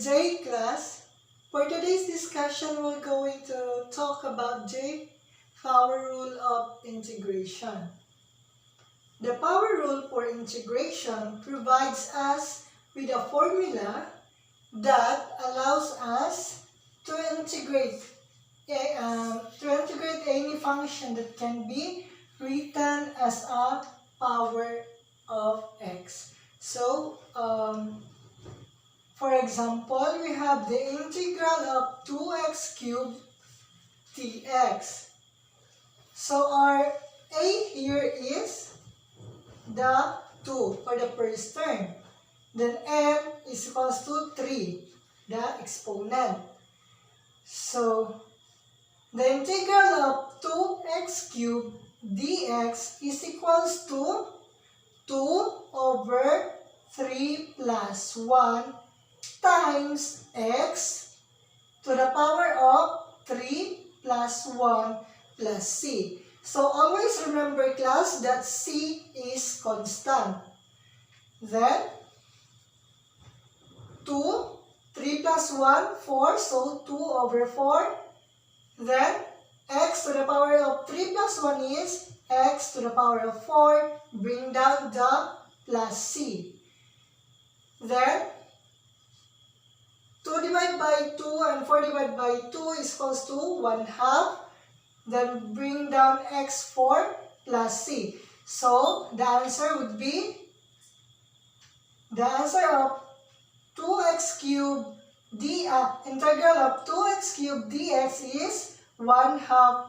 with J class. For today's discussion, we're going to talk about J, power rule of integration. The power rule for integration provides us with a formula that allows us to integrate any function that can be written as a power of x. So, for example, we have the integral of 2x cubed dx. So our a here is the 2 for the first term. Then n is equals to 3, the exponent. So the integral of 2x cubed dx is equals to 2 over 3 plus 1 times x to the power of 3 plus 1 plus c. So always remember, class, that c is constant. Then 2, 3 plus 1, 4, so 2 over 4. Then x to the power of 3 plus 1 is x to the power of 4. Bring down the plus c. Then 2 divided by 2 and 4 divided by 2 is equals to 1/2. Then bring down x4 plus c. So the answer would be, the answer of 2x cubed integral of 2x cubed dx is 1/2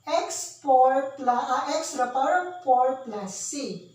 x4 plus x to the power of 4 plus c.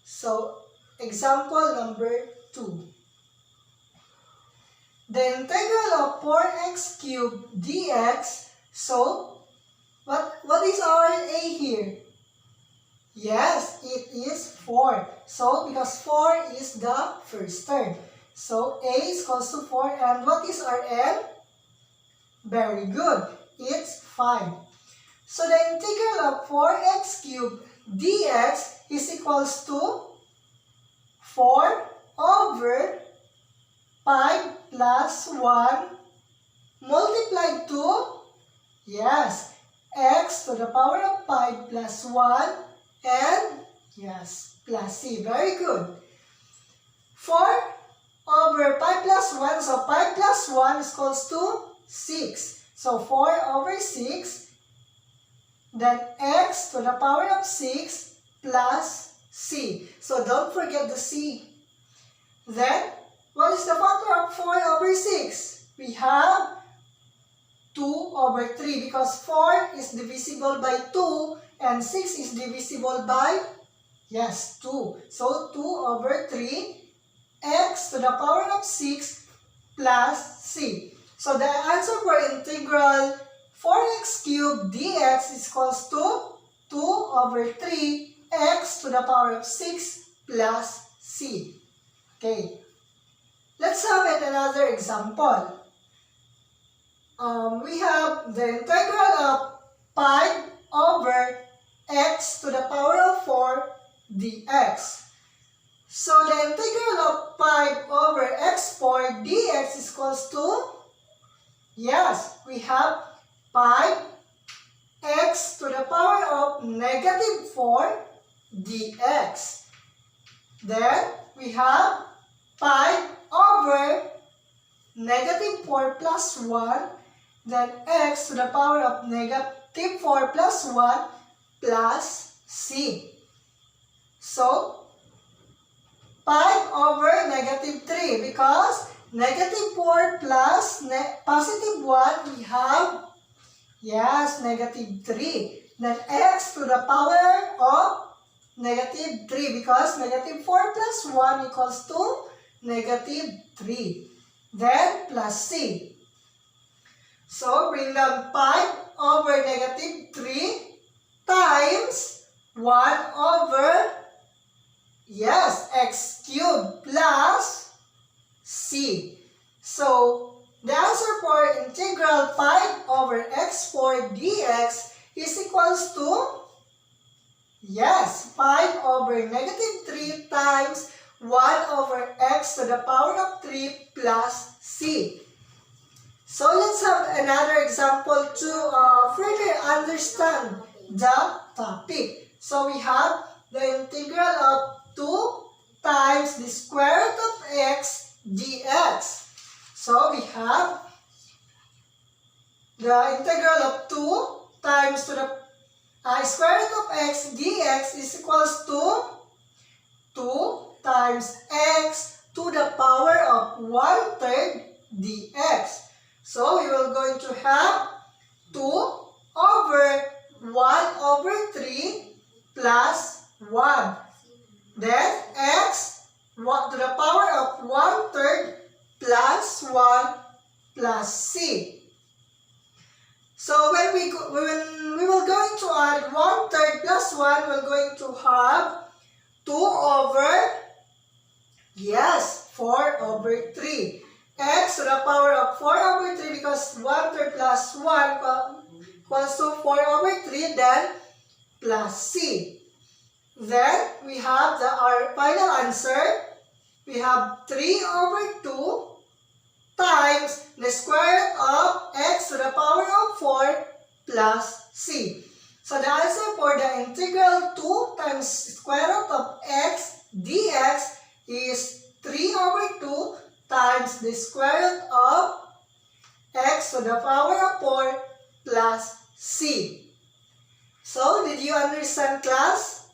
So example number 2. The integral of 4x cubed dx. So what is our a here? Yes, it is 4. So because 4 is the first term. So a is equals to 4. And what is our n? Very good. It's 5. So the integral of 4x cubed dx is equals to 4 over 5 plus 1 multiplied to, yes, x to the power of 5 plus 1 and, yes, plus c. Very good. 4 over 5 plus 1, so 5 plus 1 is equals to 6. So 4 over 6, then x to the power of 6 plus c. So don't forget the c. Then, what is the factor of 4 over 6? We have 2 over 3 because 4 is divisible by 2 and 6 is divisible by, yes, 2. So 2 over 3 x to the power of 6 plus c. So the answer for integral 4x cubed dx is equals to 2 over 3 x to the power of 6 plus c. Okay. Let's have another example. We have the integral of 5 over x to the power of 4 dx. So the integral of 5 over x4 dx is equals to, yes, we have 5 x to the power of negative 4 dx. Then we have 5 over negative 4 plus 1, then x to the power of negative 4 plus 1 plus c. So 5 over negative 3 because negative 4 plus positive 1, we have, yes, negative 3. Then x to the power of negative 3 because negative 4 plus 1 equals to negative 3. Then plus c. So bring down 5 over negative 3 times 1 over, yes, x cubed plus c. So the answer for integral 5 over x4 dx is equals to, yes, 5 over negative 3 times 1 over x to the power of 3 plus c. So let's have another example to further understand the topic. So we have the integral of 2 times the square root of x dx. So we have the integral of 2 times to the square root of x dx is equals to 2 times x to the power of 1/3 dx. So we will going to have 2 over 1 over 3 plus 1. Then x to the power of 1/3 plus 1 plus c. So when we will going to add 1/3 plus 1, we're going to have 2 over, yes, 4 over 3. X to the power of 4 over 3 because 1/3 plus 1 equals to 4 over 3, then plus c. Then we have our final answer. We have 3 over 2 times the square root of x to the power of 4 plus c. So the answer for the integral 2 times square root of x dx is 3 over 2 times the square root of x to the power of 4 plus c. So did you understand, class?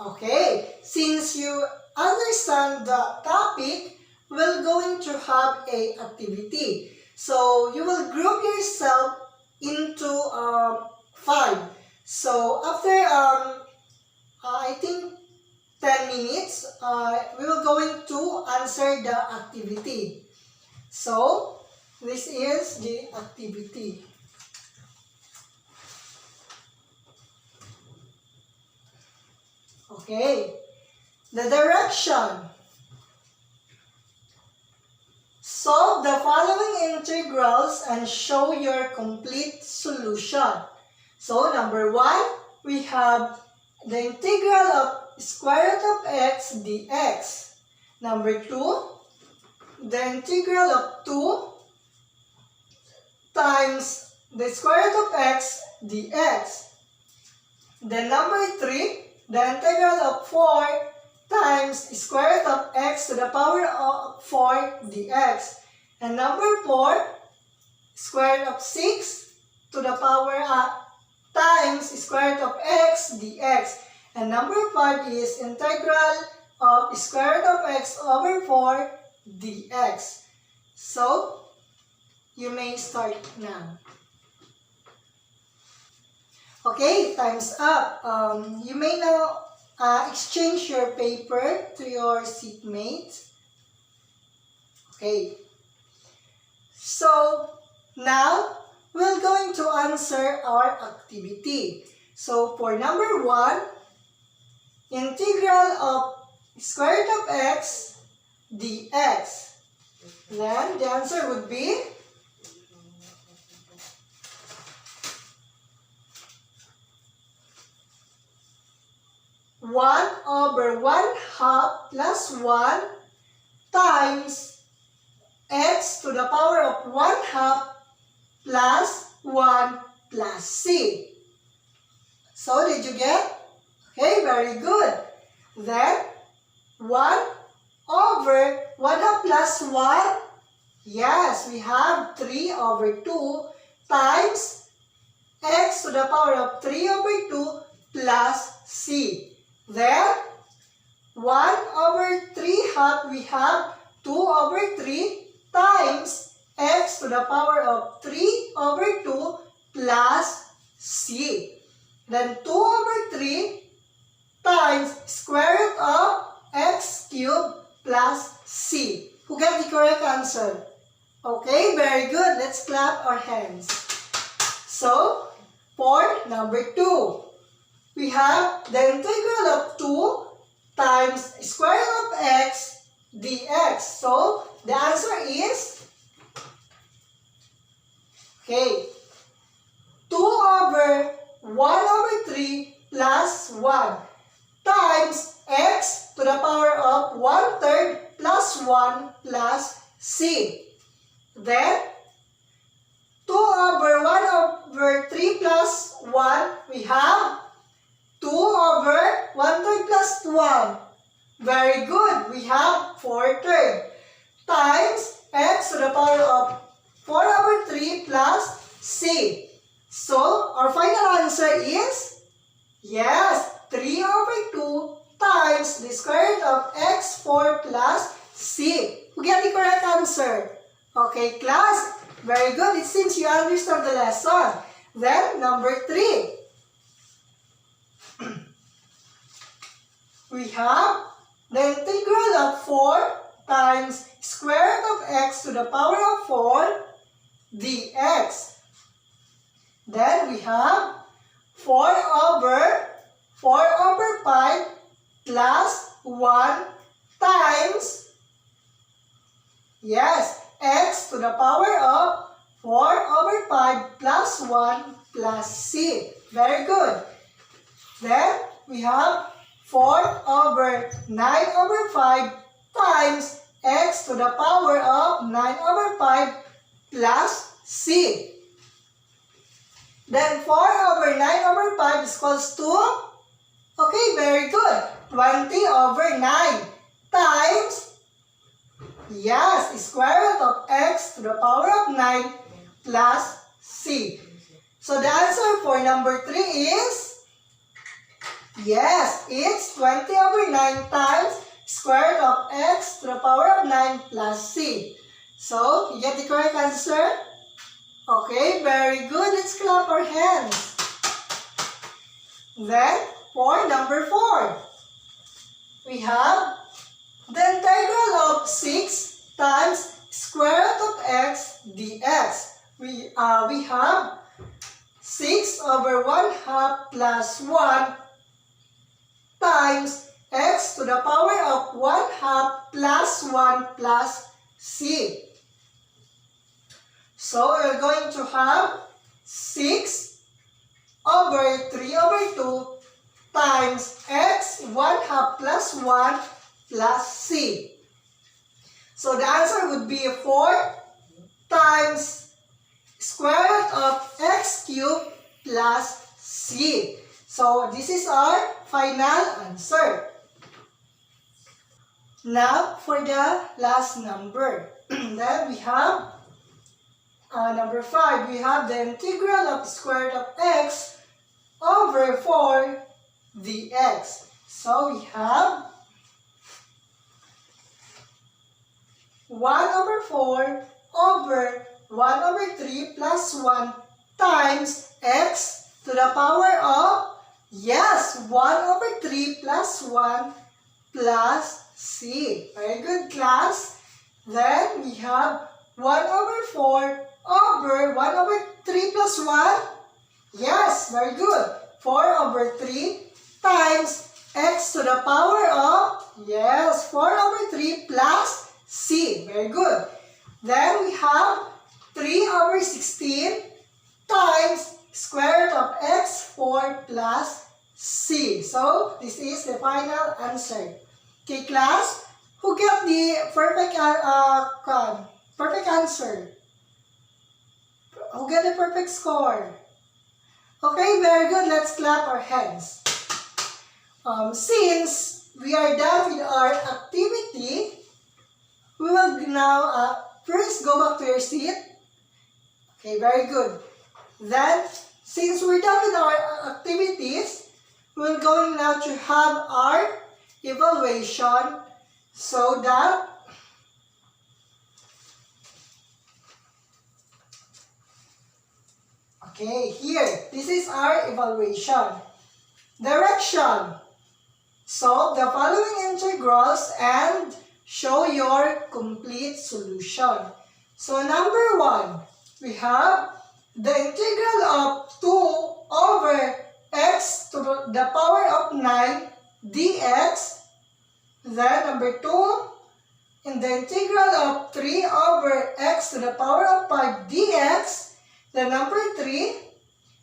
Okay, since you understand the topic, we're going to have a activity. So you will group yourself into 5. So after I think 10 minutes, we will going to answer the activity. So this is the activity. Okay, the direction. Solve the following integrals and show your complete solution. So number 1, we have the integral of square root of x dx. Number 2, the integral of 2 times the square root of x dx. Then number 3, the integral of 4 times square root of x to the power of 4 dx. And number 4, square root of 6 to the power times square root of x dx. And number 5 is integral of square root of x over 4 dx. So, you may start now. Okay, time's up. You may now exchange your paper to your seatmates. Okay. So, now, we're going to answer our activity. So, for number 1, integral of square root of x dx. Then, the answer would be 1 over 1/2 plus 1 times x to the power of 1/2 plus 1 plus c. So, did you get? Okay, very good. Then, 1 over 1/2 plus 1. Yes, we have 3 over 2 times x to the power of 3 over 2 plus c. Then, 1 over 3/2, we have 2 over 3 times x to the power of 3 over 2 plus c. Then, 2 over 3 times square root of x cubed plus c. Who got the correct answer? Okay, very good. Let's clap our hands. So, for number 2, we have the integral of 2 times square root of x dx. So, the answer is, okay, 2 over 1 over 3 plus 1 times x to the power of 1/3 plus 1 plus c. Then, 2/1/3 plus 1, we have 2/1/3 plus 1. Very good. We have 4/3 times x to the power of 4/3 plus c. So, our final answer is, yes, 3/2 times the square root of x4 plus c. We get the correct answer. Okay, class. Very good. It seems you understand the lesson. Then, number 3. We have the integral of 4 times square root of x to the power of 4 dx. Then we have 4/5 plus 1 times, yes, x to the power of 4/5 plus 1 plus c. Very good. Then we have 4/9/5 times x to the power of 9/5 plus c. Then 4/9/5 is equals to, okay, very good, 20/9 times, yes, square root of x to the power of 9 plus c. So the answer for number 3 is, yes, it's 20/9 times square root of x to the power of 9 plus c. So, you get the correct answer? Okay, very good. Let's clap our hands. Then, for number 4, we have the integral of 6 times square root of x dx. We have 6/1/2 plus 1 times x to the power of 1/2 plus 1 plus c. So, we're going to have 6/3/2 times x 1/2 plus 1 plus c. So, the answer would be 4 times square root of x cubed plus c. So, this is our final answer. Now, for the last number. Then we have number 5. We have the integral of square root of x over 4 dx. So, we have 1/4 over 1/3 plus 1 times x to the power of, yes, 1/3 plus 1 plus c. Very good, class. Then we have 1/4 over 1/3 plus 1. Yes, very good. 4/3 times x to the power of, yes, 4/3 plus c. Very good. Then we have 3/16 times square root of x4 plus c. So, this is the final answer. Okay, class, who get the perfect answer? Who get the perfect score? Okay, very good. Let's clap our hands. Since we are done with our activity, we will now first go back to your seat. Okay, very good. Then, since we're done with our activities, we're going now to have our evaluation so that okay, here, this is our evaluation. Direction. Solve the following integrals and show your complete solution. So, number 1, we have the integral of 2 over x to the power of 9 dx. Then, number 2, in the integral of 3 over x to the power of 5 dx. Then, number 3,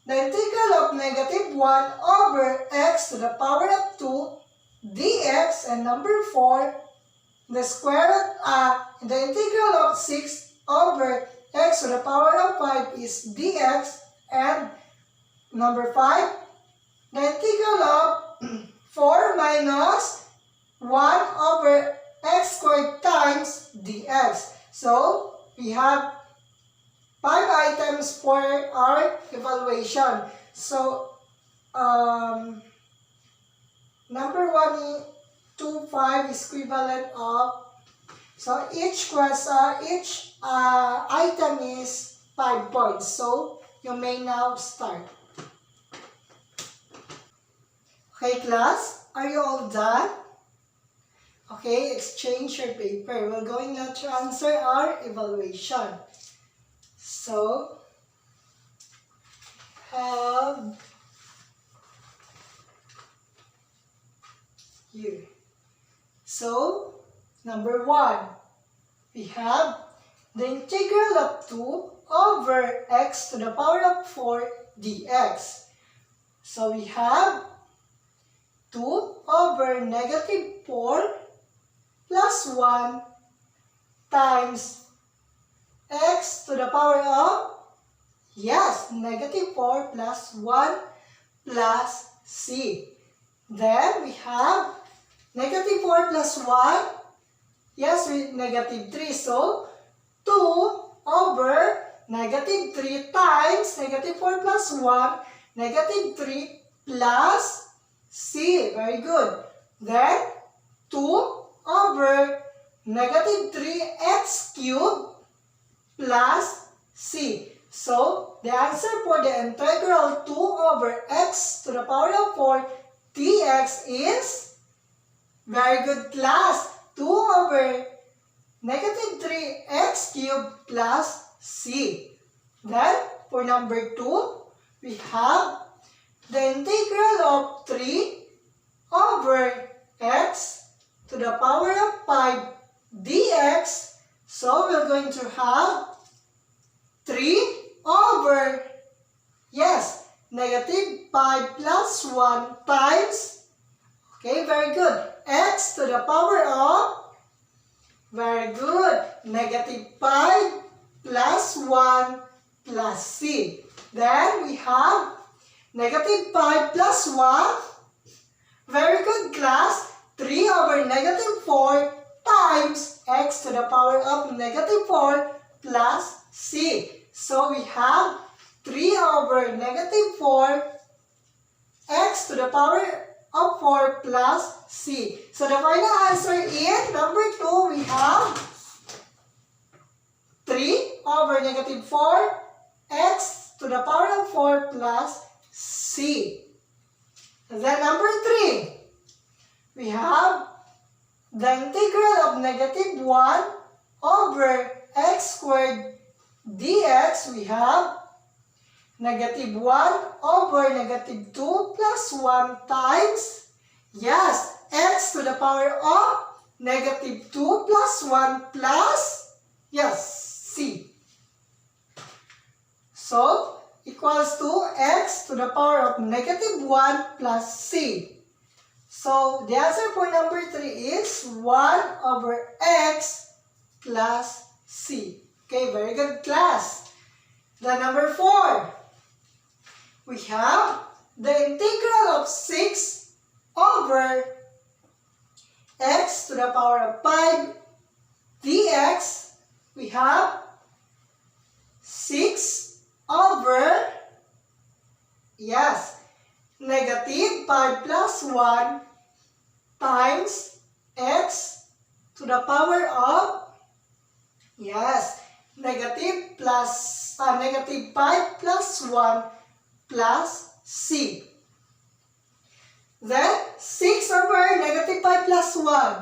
the integral of -1 over x to the power of 2 dx. And number 4, the integral of 6 over x to the power of 5 is dx, and number 5, the integral of 4 minus 1 over x squared times dx. So, we have 5 items for our evaluation. So, number 1, 2, 5 is equivalent of, so each item is 5 points. So, you may now start. Okay, class, are you all done? Okay, exchange your paper. We're going now to answer our evaluation. So, have here. So, number 1, we have the integral of 2 over x to the power of 4 dx. So, we have 2 over negative 4 plus 1 times x to the power of, yes, negative 4 plus 1 plus c. Then we have negative 4 plus 1, yes, with negative 3. So, 2 over negative 3 times negative 4 plus 1, negative 3 plus c. Very good. Then, 2 over negative 3x cubed plus c. So, the answer for the integral 2 over x to the power of 4 dx is, very good, class, 2 over negative 3x cubed plus c. Then, for number 2, we have the integral of 3 over x to the power of 5 dx. So, we're going to have 3 over, yes, negative 5 plus 1 times, okay, very good, x to the power of, very good, negative 5 plus 1 plus c. Then we have negative 5 plus 1, very good, class, 3 over negative 4 times x to the power of negative 4 plus c. So we have 3 over negative 4 x to the power of 4 plus c. So the final answer in number 2, we have 3 over negative 4 x to the power of 4 plus c. Then number 3, we have the integral of negative 1 over x squared dx. We have negative 1 over negative 2 plus 1 times, yes, x to the power of negative 2 plus 1 plus, yes, c. So, equals to x to the power of negative 1 plus c. So, the answer for number 3 is 1 over x plus c. Okay, very good, class. Then number 4, we have the integral of 6 over x to the power of 5 dx. We have 6 over, yes, negative 5 plus 1 times x to the power of, yes, negative 5 plus 1 plus c. Then, 6 over negative 5 plus 1.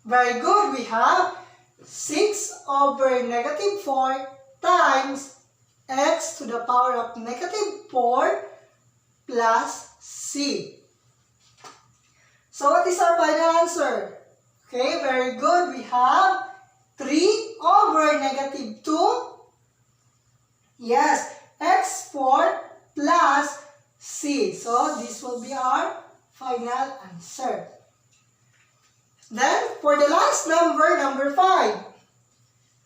Very good. We have 6 over negative 4 times x to the power of negative 4 plus c. So, what is our final answer? Okay, very good. We have 3 over negative 2. Yes, x4 plus c. So, this will be our final answer. Then, for the last number, number 5,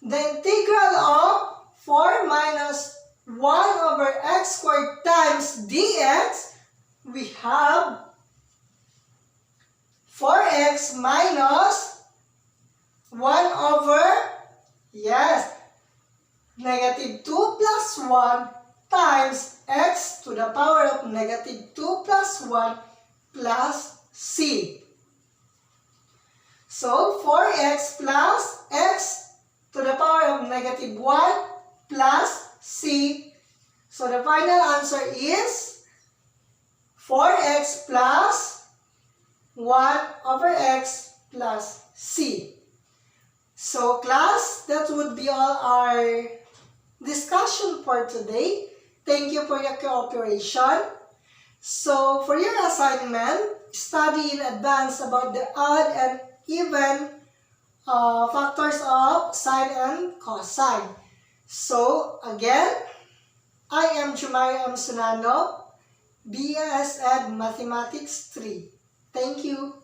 the integral of 4 minus 1 over x squared times dx, we have 4x minus 1 over, yes, negative 2 plus 1 times x to the power of negative 2 plus 1 plus c. So, 4x plus x to the power of negative 1 plus c. So, the final answer is 4x plus 1 over x plus c. So, class, that would be all our discussion for today. Thank you for your cooperation. So, for your assignment, study in advance about the odd and even factors of sine and cosine. So, again, I am Jomairey Sunano, BS Ed Mathematics 3. Thank you.